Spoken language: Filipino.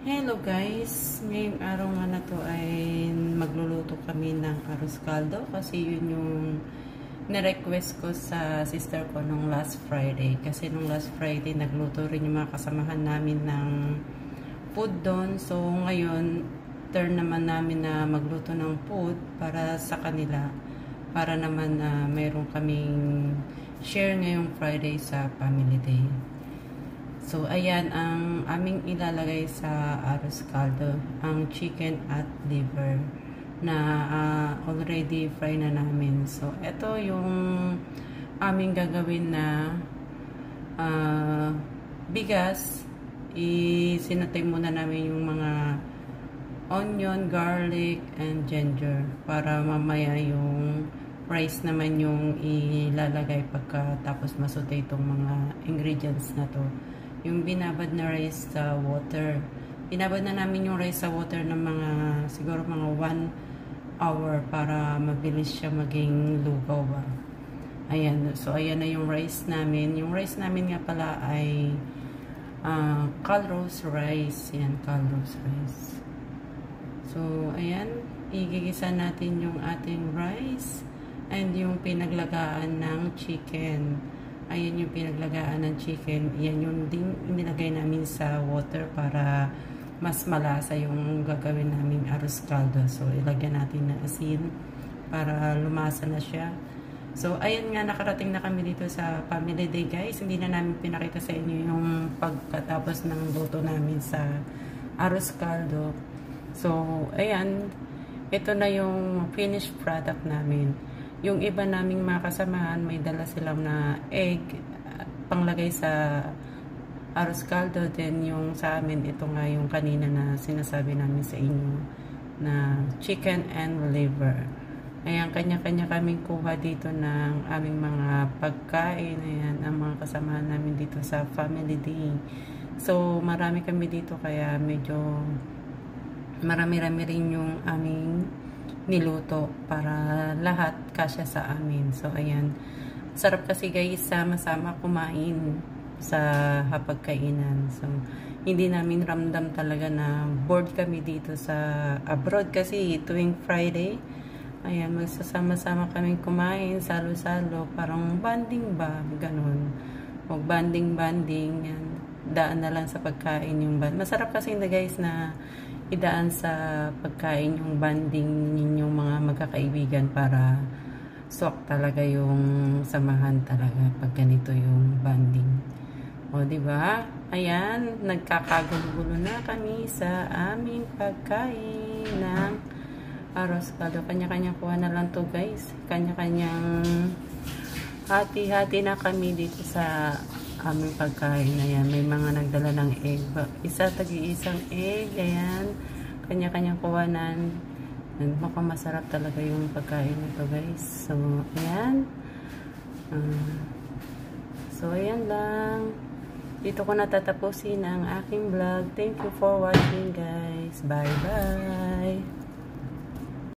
Hello guys! Ngayong araw nga na to ay magluluto kami ng arroz caldo kasi yun yung na-request ko sa sister ko nung last Friday. Kasi nung last Friday nagluto rin yung mga kasamahan namin ng food doon. So ngayon, turn naman namin na magluto ng food para sa kanila. Para naman na mayroon kaming share ngayong Friday sa family day. So, ayan ang aming ilalagay sa arroz caldo, ang chicken at liver na already fry na namin. So, ito yung aming gagawin na bigas. Isinatay muna namin yung mga onion, garlic, and ginger para mamaya yung rice naman yung ilalagay pagkatapos masute itong mga ingredients na to. Yung binabad na rice sa water. Binabad na namin yung rice sa water ng mga, siguro mga 1 hour para mabilis siya maging lugaw ba. Ayan. So, ayan na yung rice namin. Yung rice namin nga pala ay Calrose rice. Yan, Calrose rice. So, ayan. Igigisa natin yung ating rice and yung pinaglagaan ng chicken. Ayan yung pinaglagaan ng chicken. Yan yung din inilagay namin sa water para mas malasa yung gagawin namin arroz caldo. So, ilagyan natin na asin para lumasa na siya. So, ayan nga, nakarating na kami dito sa family day, guys. Hindi na namin pinakita sa inyo yung pagkatapos ng luto namin sa arroz caldo. So, ayan. Ito na yung finished product namin. Yung iba naming mga kasamahan, may dala silang na egg, panglagay sa arroz caldo. Then yung sa amin, ito nga yung kanina na sinasabi namin sa inyo na chicken and liver. Ayan, kanya-kanya kaming kuha dito ng aming mga pagkain. Ayan, ang mga kasamahan namin dito sa family day. So, marami kami dito kaya medyo marami-rami rin yung aming niluto para lahat kasya sa amin. So, ayan. Sarap kasi guys, sama-sama kumain sa hapagkainan. So, hindi namin ramdam talaga na bored kami dito sa abroad kasi tuwing Friday, ayan, magsasama-sama kaming kumain, salo-salo, parang banding ba, ganun. Mag-banding-banding, yan. Daan na lang sa pagkain yung band. Masarap kasi na guys na idaan sa pagkain yung banding ninyong mga magkakaibigan para swak talaga yung samahan talaga pag ganito yung banding. O, diba? Ayan, nagkakagulo-gulo na kami sa aming pagkain ng arroz caldo. Kanya-kanya kuha na lang to guys. Kanya-kanyang hati-hati na kami dito sa aming pagkain. Ayan, may mga nagdala ng egg. Tagi-isang egg. Ayan, kanya-kanyang kuwanan. And mukhang masarap talaga yung pagkain nito guys. So, ayan. Ayan lang. Dito ko natatapusin ang aking vlog. Thank you for watching guys. Bye-bye.